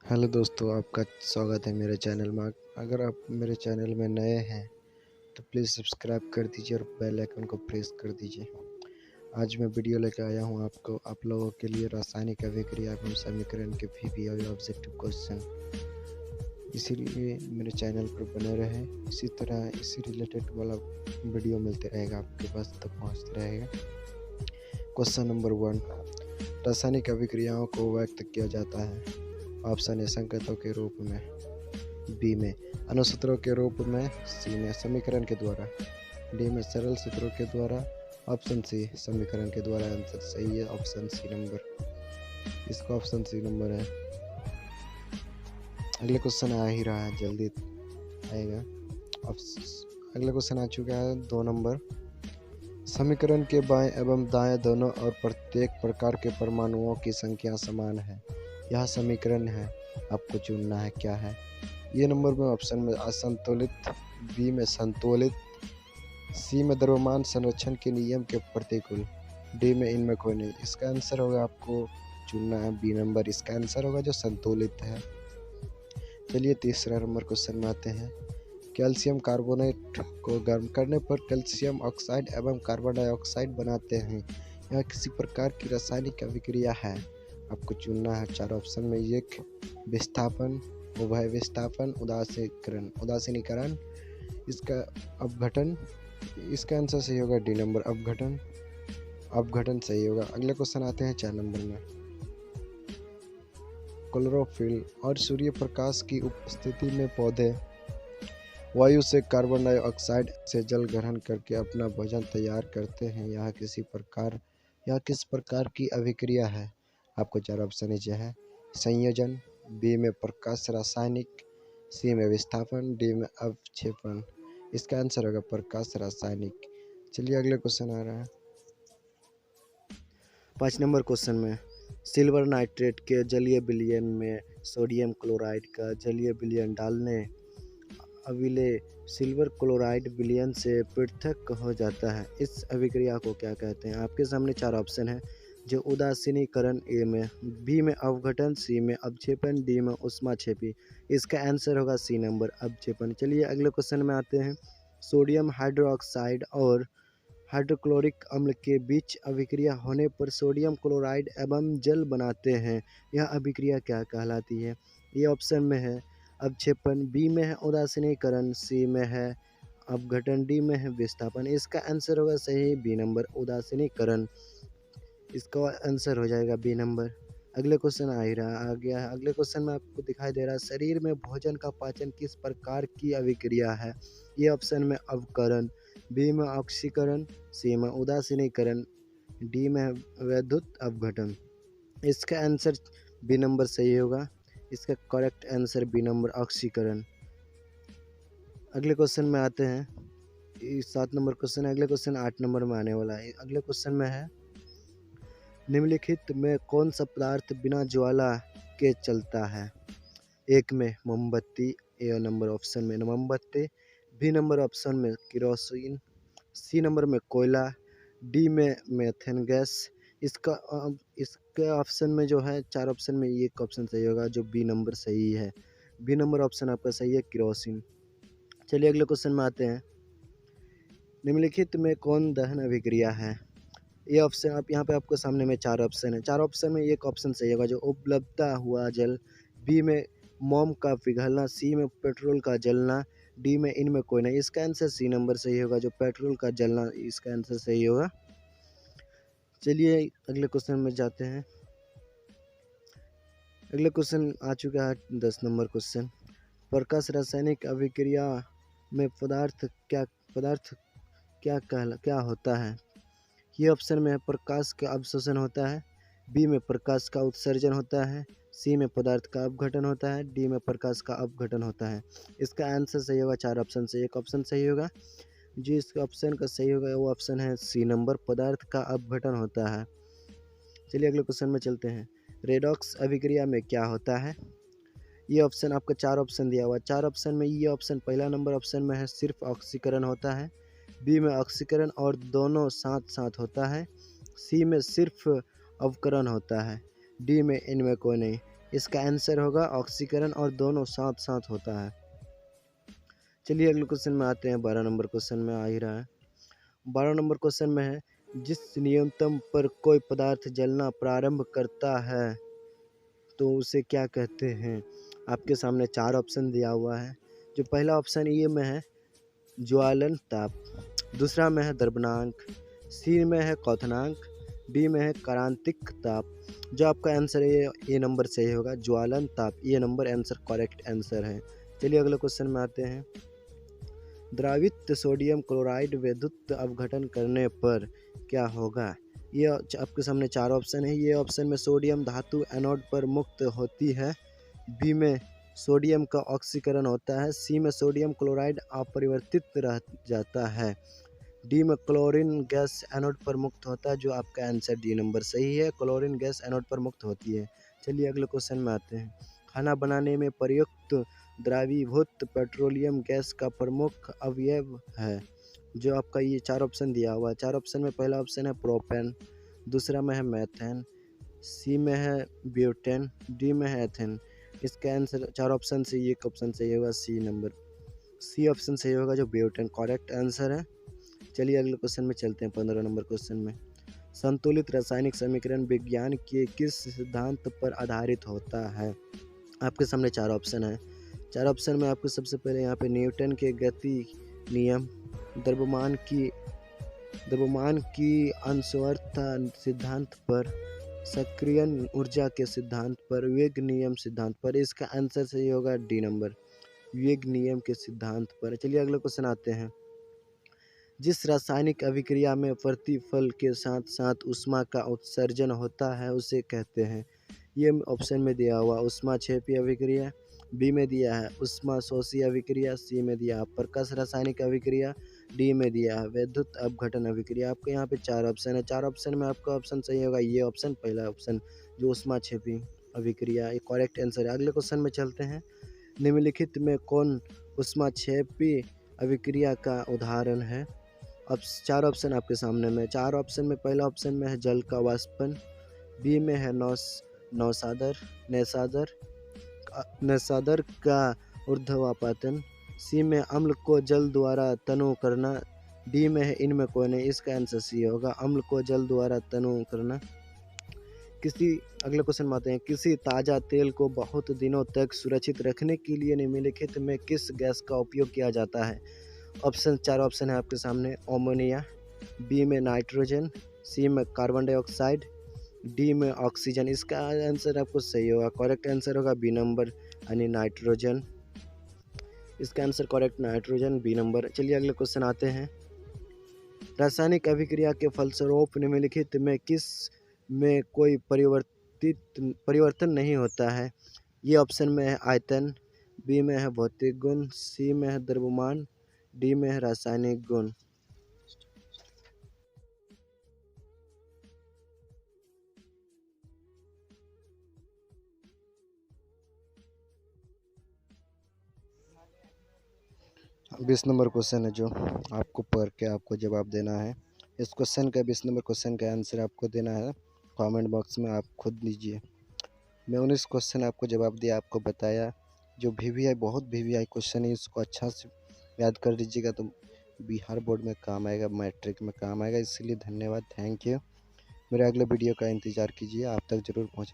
Hello दोस्तों, आपका स्वागत है मेरे चैनल में। अगर आप मेरे चैनल में नए हैं तो प्लीज़ सब्सक्राइब कर दीजिए और बेल आइकन को प्रेस कर दीजिए। आज मैं वीडियो लेकर आया हूँ आप लोगों के लिए रासायनिक अभिक्रिया एवं समीकरण के वीवीआई ऑब्जेक्टिव क्वेश्चन। इसीलिए मेरे चैनल पर बने रहें। इसी तरह इसी रिलेटेड वाला वीडियो मिलते रहेगा, आपके पास तक पहुँचता रहेगा। क्वेश्चन नंबर 1, रासायनिक अभिक्रियाओं को व्यक्त किया जाता है। ऑप्शन ए संकेतों के रूप में, बी में अनुसूत्रों के रूप में, सी में समीकरण के द्वारा, डी में सरल सूत्रों के द्वारा, ऑप्शन सी समीकरण के द्वारा। आंसर सही है ऑप्शन सी नंबर। इसका ऑप्शन सी नंबर है। अगले क्वेश्चन आ ही रहा है, जल्दी आएगा। अगला क्वेश्चन आ चुका है 2 नंबर। समीकरण के बाएं एवं दाएं दोनों और प्रत्येक प्रकार के परमाणुओं की संख्या समान है। यह समीकरण है, आपको चुनना है क्या है। ये नंबर में ऑप्शन में असंतुलित, बी में संतुलित, सी में द्रव्यमान संरक्षण के नियम के प्रतिकूल, डी में इनमें कोई नहीं। इसका आंसर होगा, आपको चुनना है बी नंबर। इसका आंसर होगा जो संतुलित है। चलिए तीसरा नंबर क्वेश्चन में आते हैं। कैल्शियम कार्बोनेट को गर्म करने पर कैल्शियम ऑक्साइड एवं कार्बन डाइऑक्साइड बनाते हैं। यह किसी प्रकार की रासायनिक अभिक्रिया है। आपको चुनना है 4 ऑप्शन में। एक विस्थापन, उभय विस्थापन, उदासीनीकरण, इसका अपघटन। इसका आंसर सही होगा डी नंबर, अपघटन। अपघटन सही होगा। अगले क्वेश्चन आते हैं 4 नंबर में। क्लोरोफिल और सूर्य प्रकाश की उपस्थिति में पौधे वायु से कार्बन डाइऑक्साइड से जल ग्रहण करके अपना भोजन तैयार करते हैं। यह किस प्रकार की अभिक्रिया है। आपको 4 ऑप्शन नीचे है। संयोजन, बी में प्रकाश रासायनिक, सी में विस्थापन, डी में अवक्षेपण। इसका आंसर होगा प्रकाश रासायनिक। चलिए अगले क्वेश्चन आ रहा है 5 नंबर क्वेश्चन में। सिल्वर नाइट्रेट के जलीय विलयन में सोडियम क्लोराइड का जलीय विलयन डालने अविलेय सिल्वर क्लोराइड विलयन से पृथक हो जाता है। इस अभिक्रिया को क्या कहते हैं। आपके सामने 4 ऑप्शन है, जो उदासीनीकरण ए में, बी में अवघटन, सी में अवक्षेपण, डी में ऊष्माक्षेपी। इसका आंसर होगा सी नंबर, अवक्षेपण। चलिए अगले क्वेश्चन में आते हैं। सोडियम हाइड्रोक्साइड और हाइड्रोक्लोरिक अम्ल के बीच अभिक्रिया होने पर सोडियम क्लोराइड एवं जल बनाते हैं। यह अभिक्रिया क्या कहलाती है। ये ऑप्शन में है अवक्षेपण, बी में है उदासीनीकरण, सी में है अपघटन, डी में है विस्थापन। इसका आंसर होगा सही बी नंबर, उदासीनीकरण। इसका आंसर हो जाएगा बी नंबर। अगले क्वेश्चन आ गया है। अगले क्वेश्चन में आपको दिखाई दे रहा है, शरीर में भोजन का पाचन किस प्रकार की अभिक्रिया है। ये ऑप्शन में अवकरण, बी में ऑक्सीकरण, सी में उदासीनीकरण, डी में वैद्युत अपघटन। इसका आंसर बी नंबर सही होगा। इसका करेक्ट आंसर बी नंबर, ऑक्सीकरण। अगले क्वेश्चन में आते हैं। 7 नंबर क्वेश्चन है। अगले क्वेश्चन 8 नंबर में आने वाला है। अगले क्वेश्चन में है, निम्नलिखित में कौन सा पदार्थ बिना ज्वाला के चलता है। एक में मोमबत्ती, ए नंबर ऑप्शन में मोमबत्ती, बी नंबर ऑप्शन में केरोसिन, सी नंबर में कोयला, डी में मेथेन गैस। इसके ऑप्शन में जो है 4 ऑप्शन में एक ऑप्शन सही होगा, जो बी नंबर सही है। बी नंबर ऑप्शन आपका सही है, केरोसिन। चलिए अगले क्वेश्चन में आते हैं। निम्नलिखित में कौन दहन अभिक्रिया है। ये ऑप्शन आप यहाँ पे आपको सामने में 4 ऑप्शन है। 4 ऑप्शन में एक ऑप्शन सही होगा, जो उपलब्धता हुआ जल, बी में मोम का पिघलना, सी में पेट्रोल का जलना, डी में इनमें कोई नहीं। इसका आंसर सी नंबर सही होगा, जो पेट्रोल का जलना। इसका आंसर सही होगा। चलिए अगले क्वेश्चन में जाते हैं। अगले क्वेश्चन आ चुका है 10 नंबर क्वेश्चन। प्रकाश रासायनिक अभिक्रिया में पदार्थ क्या होता है। ये ऑप्शन में है प्रकाश का अवशोषण होता है, बी में प्रकाश का उत्सर्जन होता है, सी में पदार्थ का अपघटन होता है, डी में प्रकाश का अपघटन होता है। इसका आंसर सही होगा 4 ऑप्शन से एक ऑप्शन सही होगा। जी इसका ऑप्शन का सही होगा वो ऑप्शन है सी नंबर, पदार्थ का अपघटन होता है। चलिए अगले क्वेश्चन में चलते हैं। रेडॉक्स अभिक्रिया में क्या होता है। ये ऑप्शन आपको 4 ऑप्शन दिया हुआ है। 4 ऑप्शन में ये ऑप्शन पहला नंबर ऑप्शन में है सिर्फ ऑक्सीकरण होता है, बी में ऑक्सीकरण और दोनों साथ साथ होता है, सी में सिर्फ अवकरण होता है, डी में इनमें कोई नहीं। इसका आंसर होगा ऑक्सीकरण, और दोनों साथ साथ होता है। चलिए अगले क्वेश्चन में आते हैं। 12 नंबर क्वेश्चन में आ ही रहा है। 12 नंबर क्वेश्चन में है, जिस न्यूनतम पर कोई पदार्थ जलना प्रारंभ करता है तो उसे क्या कहते हैं। आपके सामने 4 ऑप्शन दिया हुआ है। जो पहला ऑप्शन ए में है ज्वालन ताप, दूसरा में है द्रवनांक, सी में है क्वथनांक, डी में है क्रांतिक ताप। जो आपका आंसर है ए नंबर सही होगा, ज्वालन ताप। ये नंबर आंसर करेक्ट आंसर है। चलिए अगले क्वेश्चन में आते हैं। द्रवित सोडियम क्लोराइड विद्युत अपघटन करने पर क्या होगा। ये आपके सामने 4 ऑप्शन है। ये ऑप्शन में सोडियम धातु एनोड पर मुक्त होती है, बी में सोडियम का ऑक्सीकरण होता है, सी में सोडियम क्लोराइड अपरिवर्तित रह जाता है, डी में क्लोरीन गैस एनोड पर मुक्त होता है। जो आपका आंसर डी नंबर सही है, क्लोरीन गैस एनोड पर मुक्त होती है। चलिए अगले क्वेश्चन में आते हैं। खाना बनाने में प्रयुक्त द्रवीभूत पेट्रोलियम गैस का प्रमुख अवयव है। जो आपका ये 4 ऑप्शन दिया हुआ है। 4 ऑप्शन में पहला ऑप्शन है प्रोपेन, दूसरा में है मेथेन, सी में है ब्यूटेन, डी में है एथेन। इसका आंसर 4 ऑप्शन से एक ऑप्शन सही होगा, सी नंबर, सी ऑप्शन सही होगा, जो ब्यूटेन करेक्ट आंसर है। चलिए अगले क्वेश्चन में चलते हैं। 15 नंबर क्वेश्चन में, संतुलित रासायनिक समीकरण विज्ञान के किस सिद्धांत पर आधारित होता है। आपके सामने 4 ऑप्शन है। 4 ऑप्शन में आपको सबसे पहले यहाँ पे न्यूटन के गति नियम, द्रव्यमान की अनश्वरता सिद्धांत पर, सक्रियण ऊर्जा के सिद्धांत पर, वेग नियम सिद्धांत पर। इसका आंसर सही होगा डी नंबर, वेग नियम के सिद्धांत पर। चलिए अगले क्वेश्चन आते हैं। जिस रासायनिक अभिक्रिया में प्रतिफल के साथ साथ ऊष्मा का उत्सर्जन होता है उसे कहते हैं। ये ऑप्शन में दिया हुआ ऊष्माक्षेपी अभिक्रिया, बी में दिया है ऊष्मा शोषी अभिक्रिया, सी में दिया है प्रकाश रासायनिक अभिक्रिया, डी में दिया है विद्युत अपघटन अभिक्रिया। आपके यहाँ पे 4 ऑप्शन है। 4 ऑप्शन में आपका ऑप्शन सही होगा ये ऑप्शन, पहला ऑप्शन जो ऊष्माक्षेपी अभिक्रिया, ये करेक्ट आंसर है। अगले क्वेश्चन में चलते हैं। निम्नलिखित में कौन ऊष्माक्षेपी अभिक्रिया का उदाहरण है। अब 4 ऑप्शन आपके सामने में। 4 ऑप्शन में पहला ऑप्शन में है जल का वाष्पन, बी में है नैसादर का ऊर्ध्वपातन, सी में अम्ल को जल द्वारा तनु करना, डी में है इनमें कोई नहीं। इसका आंसर सी होगा, अम्ल को जल द्वारा तनु करना। अगले क्वेश्चन में आते हैं। किसी ताज़ा तेल को बहुत दिनों तक सुरक्षित रखने के लिए निम्नलिखित में किस गैस का उपयोग किया जाता है। ऑप्शन 4 ऑप्शन है आपके सामने। अमोनिया, बी में नाइट्रोजन, सी में कार्बन डाइऑक्साइड, डी में ऑक्सीजन। इसका आंसर आपको सही होगा, करेक्ट आंसर होगा बी नंबर यानी नाइट्रोजन। इसका answer correct nitrogen, B number. चलिए अगले क्वेश्चन आते हैं। रासायनिक अभिक्रिया के फलस्वरूप निम्नलिखित में किस में कोई परिवर्तन नहीं होता है। ये ऑप्शन में है आयतन, बी में है भौतिक गुण, सी में है द्रव्यमान, डी में है रासायनिक गुण। बीस नंबर क्वेश्चन है जो आपको पढ़ के आपको जवाब देना है। इस क्वेश्चन का 20 नंबर क्वेश्चन का आंसर आपको देना है, कमेंट बॉक्स में आप खुद दीजिए। मैं 19 क्वेश्चन आपको जवाब दिया, आपको बताया। जो VVI बहुत VVI क्वेश्चन है, इसको अच्छा से याद कर लीजिएगा तो बिहार बोर्ड में काम आएगा, मैट्रिक में काम आएगा। इसलिए धन्यवाद, थैंक यू। मेरे अगले वीडियो का इंतज़ार कीजिए, आप तक ज़रूर पहुँचे।